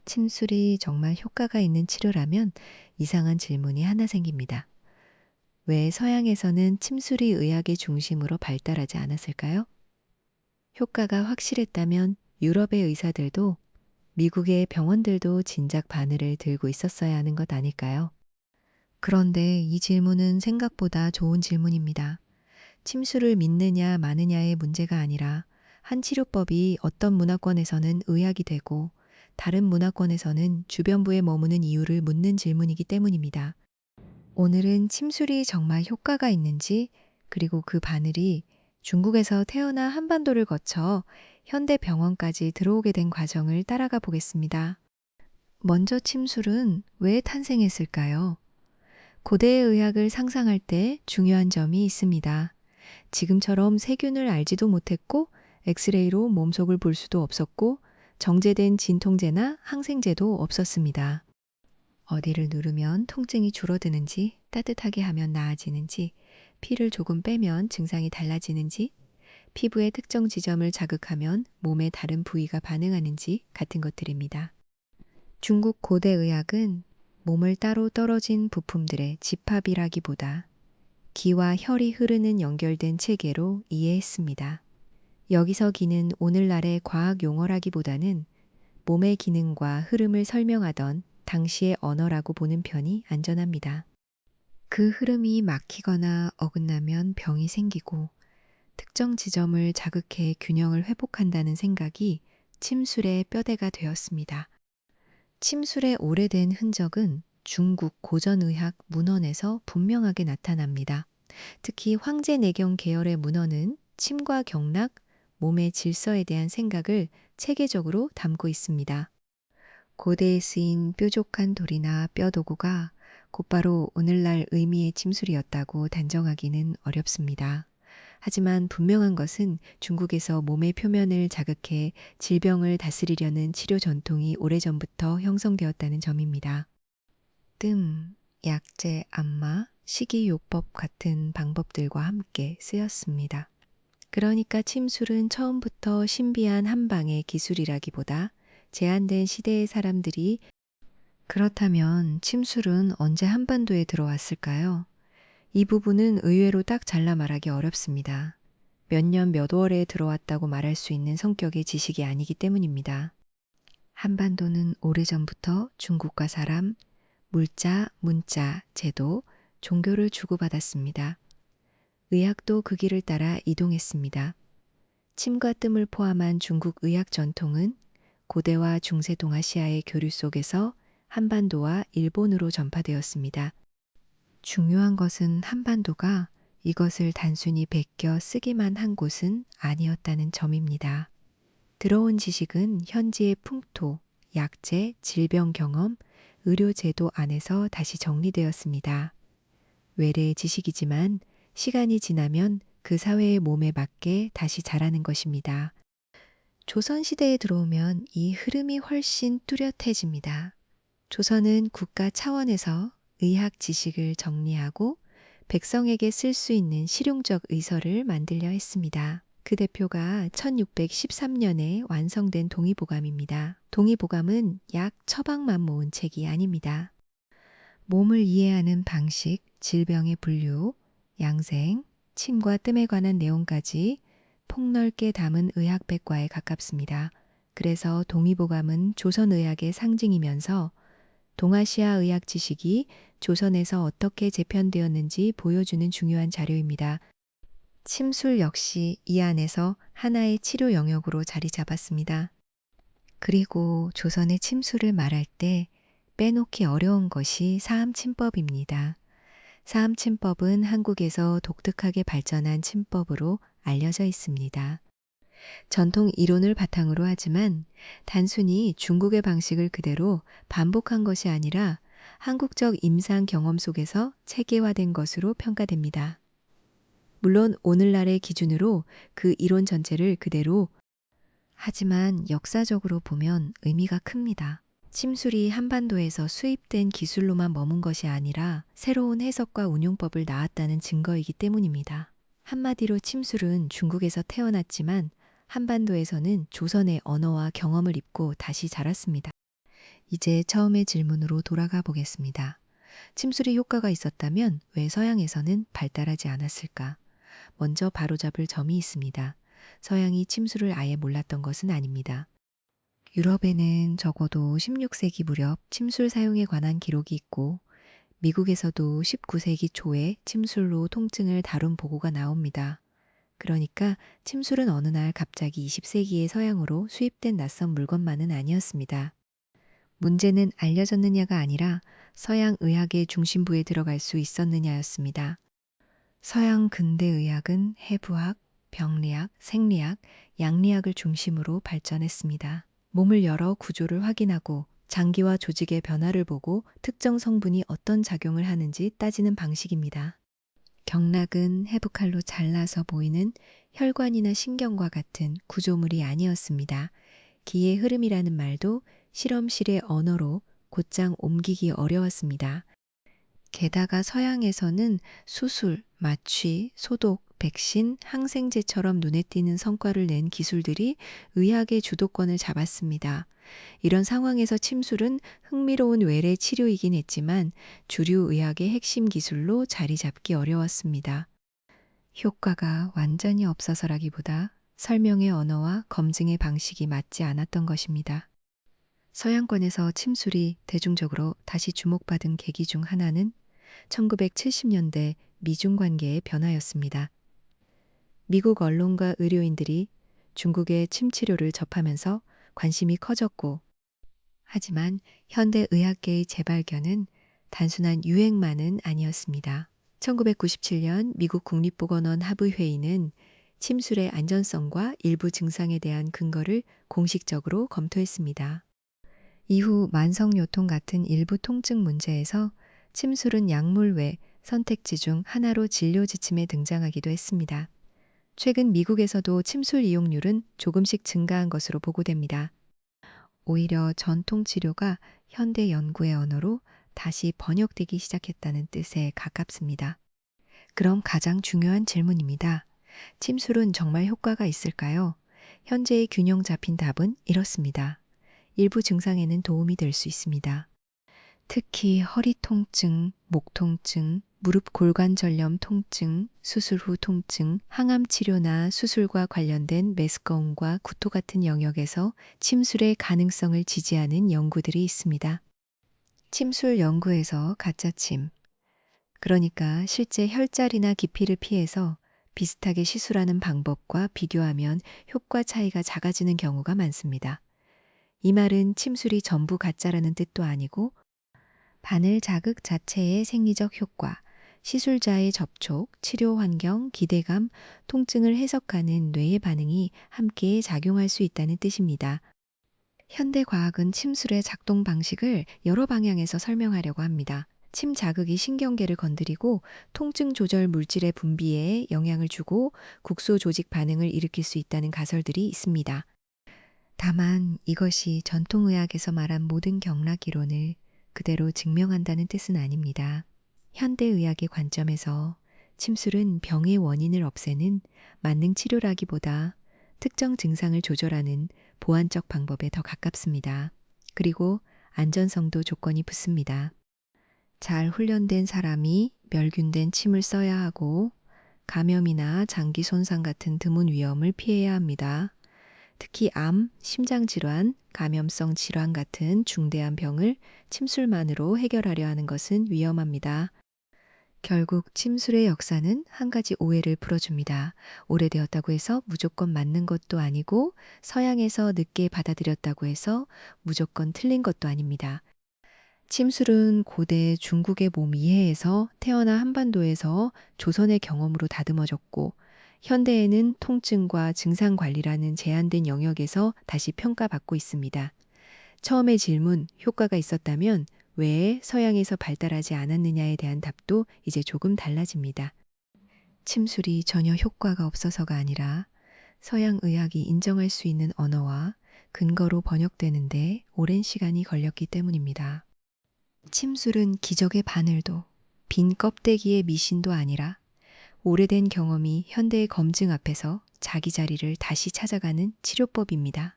침술이 정말 효과가 있는 치료라면 이상한 질문이 하나 생깁니다. 왜 서양에서는 침술이 의학의 중심으로 발달하지 않았을까요? 효과가 확실했다면 유럽의 의사들도 미국의 병원들도 진작 바늘을 들고 있었어야 하는 것 아닐까요? 그런데 이 질문은 생각보다 좋은 질문입니다. 침술을 믿느냐 마느냐의 문제가 아니라 한 치료법이 어떤 문화권에서는 의학이 되고 다른 문화권에서는 주변부에 머무는 이유를 묻는 질문이기 때문입니다. 오늘은 침술이 정말 효과가 있는지, 그리고 그 바늘이 중국에서 태어나 한반도를 거쳐 현대 병원까지 들어오게 된 과정을 따라가 보겠습니다. 먼저 침술은 왜 탄생했을까요? 고대의 의학을 상상할 때 중요한 점이 있습니다. 지금처럼 세균을 알지도 못했고, 엑스레이로 몸속을 볼 수도 없었고, 정제된 진통제나 항생제도 없었습니다. 어디를 누르면 통증이 줄어드는지, 따뜻하게 하면 나아지는지, 피를 조금 빼면 증상이 달라지는지, 피부의 특정 지점을 자극하면 몸의 다른 부위가 반응하는지 같은 것들입니다. 중국 고대 의학은 몸을 따로 떨어진 부품들의 집합이라기보다 기와 혈이 흐르는 연결된 체계로 이해했습니다. 여기서 기는 오늘날의 과학 용어라기보다는 몸의 기능과 흐름을 설명하던 당시의 언어라고 보는 편이 안전합니다. 그 흐름이 막히거나 어긋나면 병이 생기고 특정 지점을 자극해 균형을 회복한다는 생각이 침술의 뼈대가 되었습니다. 침술의 오래된 흔적은 중국 고전의학 문헌에서 분명하게 나타납니다. 특히 황제내경 계열의 문헌은 침과 경락, 몸의 질서에 대한 생각을 체계적으로 담고 있습니다. 고대에 쓰인 뾰족한 돌이나 뼈도구가 곧바로 오늘날 의미의 침술이었다고 단정하기는 어렵습니다. 하지만 분명한 것은 중국에서 몸의 표면을 자극해 질병을 다스리려는 치료 전통이 오래전부터 형성되었다는 점입니다. 뜸, 약재, 안마, 식이요법 같은 방법들과 함께 쓰였습니다. 그러니까 침술은 처음부터 신비한 한방의 기술이라기보다 제한된 시대의 사람들이 그렇다면 침술은 언제 한반도에 들어왔을까요? 이 부분은 의외로 딱 잘라 말하기 어렵습니다. 몇 년 몇 월에 들어왔다고 말할 수 있는 성격의 지식이 아니기 때문입니다. 한반도는 오래전부터 중국과 사람, 물자, 문자, 제도, 종교를 주고받았습니다. 의학도 그 길을 따라 이동했습니다. 침과 뜸을 포함한 중국 의학 전통은 고대와 중세 동아시아의 교류 속에서 한반도와 일본으로 전파되었습니다. 중요한 것은 한반도가 이것을 단순히 베껴 쓰기만 한 곳은 아니었다는 점입니다. 들어온 지식은 현지의 풍토, 약재, 질병 경험, 의료 제도 안에서 다시 정리되었습니다. 외래의 지식이지만 시간이 지나면 그 사회의 몸에 맞게 다시 자라는 것입니다. 조선시대에 들어오면 이 흐름이 훨씬 뚜렷해집니다. 조선은 국가 차원에서 의학 지식을 정리하고 백성에게 쓸 수 있는 실용적 의서를 만들려 했습니다. 그 대표가 1613년에 완성된 동의보감입니다. 동의보감은 약 처방만 모은 책이 아닙니다. 몸을 이해하는 방식, 질병의 분류, 양생, 침과 뜸에 관한 내용까지 폭넓게 담은 의학백과에 가깝습니다. 그래서 동의보감은 조선의학의 상징이면서 동아시아 의학 지식이 조선에서 어떻게 재편되었는지 보여주는 중요한 자료입니다. 침술 역시 이 안에서 하나의 치료 영역으로 자리 잡았습니다. 그리고 조선의 침술을 말할 때 빼놓기 어려운 것이 사암침법입니다. 사암침법은 한국에서 독특하게 발전한 침법으로 알려져 있습니다. 전통 이론을 바탕으로 하지만 단순히 중국의 방식을 그대로 반복한 것이 아니라 한국적 임상 경험 속에서 체계화된 것으로 평가됩니다. 물론 오늘날의 기준으로 그 이론 전체를 그대로 하지만 역사적으로 보면 의미가 큽니다. 침술이 한반도에서 수입된 기술로만 머문 것이 아니라 새로운 해석과 운용법을 낳았다는 증거이기 때문입니다. 한마디로 침술은 중국에서 태어났지만 한반도에서는 조선의 언어와 경험을 입고 다시 자랐습니다. 이제 처음의 질문으로 돌아가 보겠습니다. 침술이 효과가 있었다면 왜 서양에서는 발달하지 않았을까? 먼저 바로잡을 점이 있습니다. 서양이 침술을 아예 몰랐던 것은 아닙니다. 유럽에는 적어도 16세기 무렵 침술 사용에 관한 기록이 있고 미국에서도 19세기 초에 침술로 통증을 다룬 보고가 나옵니다. 그러니까 침술은 어느 날 갑자기 20세기의 서양으로 수입된 낯선 물건만은 아니었습니다. 문제는 알려졌느냐가 아니라 서양 의학의 중심부에 들어갈 수 있었느냐였습니다. 서양 근대의학은 해부학, 병리학, 생리학, 양리학을 중심으로 발전했습니다. 몸을 열어 구조를 확인하고 장기와 조직의 변화를 보고 특정 성분이 어떤 작용을 하는지 따지는 방식입니다. 경락은 해부칼로 잘라서 보이는 혈관이나 신경과 같은 구조물이 아니었습니다. 기의 흐름이라는 말도 실험실의 언어로 곧장 옮기기 어려웠습니다. 게다가 서양에서는 수술, 마취, 소독, 백신, 항생제처럼 눈에 띄는 성과를 낸 기술들이 의학의 주도권을 잡았습니다. 이런 상황에서 침술은 흥미로운 외래 치료이긴 했지만 주류 의학의 핵심 기술로 자리 잡기 어려웠습니다. 효과가 완전히 없어서라기보다 설명의 언어와 검증의 방식이 맞지 않았던 것입니다. 서양권에서 침술이 대중적으로 다시 주목받은 계기 중 하나는 1970년대 미중 관계의 변화였습니다. 미국 언론과 의료인들이 중국의 침 치료를 접하면서 관심이 커졌고, 하지만 현대 의학계의 재발견은 단순한 유행만은 아니었습니다. 1997년 미국 국립보건원 하부회의는 침술의 안전성과 일부 증상에 대한 근거를 공식적으로 검토했습니다. 이후 만성요통 같은 일부 통증 문제에서 침술은 약물 외 선택지 중 하나로 진료 지침에 등장하기도 했습니다. 최근 미국에서도 침술 이용률은 조금씩 증가한 것으로 보고됩니다. 오히려 전통 치료가 현대 연구의 언어로 다시 번역되기 시작했다는 뜻에 가깝습니다. 그럼 가장 중요한 질문입니다. 침술은 정말 효과가 있을까요? 현재의 균형 잡힌 답은 이렇습니다. 일부 증상에는 도움이 될 수 있습니다. 특히 허리 통증, 목 통증, 무릎 골관절염 통증, 수술 후 통증, 항암 치료나 수술과 관련된 메스꺼움과 구토 같은 영역에서 침술의 가능성을 지지하는 연구들이 있습니다. 침술 연구에서 가짜침, 그러니까 실제 혈자리나 깊이를 피해서 비슷하게 시술하는 방법과 비교하면 효과 차이가 작아지는 경우가 많습니다. 이 말은 침술이 전부 가짜라는 뜻도 아니고 바늘 자극 자체의 생리적 효과, 시술자의 접촉, 치료 환경, 기대감, 통증을 해석하는 뇌의 반응이 함께 작용할 수 있다는 뜻입니다. 현대 과학은 침술의 작동 방식을 여러 방향에서 설명하려고 합니다. 침 자극이 신경계를 건드리고 통증 조절 물질의 분비에 영향을 주고 국소 조직 반응을 일으킬 수 있다는 가설들이 있습니다. 다만 이것이 전통의학에서 말한 모든 경락 이론을 그대로 증명한다는 뜻은 아닙니다. 현대의학의 관점에서 침술은 병의 원인을 없애는 만능 치료라기보다 특정 증상을 조절하는 보완적 방법에 더 가깝습니다. 그리고 안전성도 조건이 붙습니다. 잘 훈련된 사람이 멸균된 침을 써야 하고 감염이나 장기 손상 같은 드문 위험을 피해야 합니다. 특히 암, 심장질환, 감염성 질환 같은 중대한 병을 침술만으로 해결하려 하는 것은 위험합니다. 결국 침술의 역사는 한 가지 오해를 풀어줍니다. 오래되었다고 해서 무조건 맞는 것도 아니고 서양에서 늦게 받아들였다고 해서 무조건 틀린 것도 아닙니다. 침술은 고대 중국의 몸 이해에서 태어나 한반도에서 조선의 경험으로 다듬어졌고 현대에는 통증과 증상 관리라는 제한된 영역에서 다시 평가받고 있습니다. 처음의 질문, 효과가 있었다면 왜 서양에서 발달하지 않았느냐에 대한 답도 이제 조금 달라집니다. 침술이 전혀 효과가 없어서가 아니라 서양 의학이 인정할 수 있는 언어와 근거로 번역되는데 오랜 시간이 걸렸기 때문입니다. 침술은 기적의 바늘도 빈 껍데기의 미신도 아니라 오래된 경험이 현대의 검증 앞에서 자기 자리를 다시 찾아가는 치료법입니다.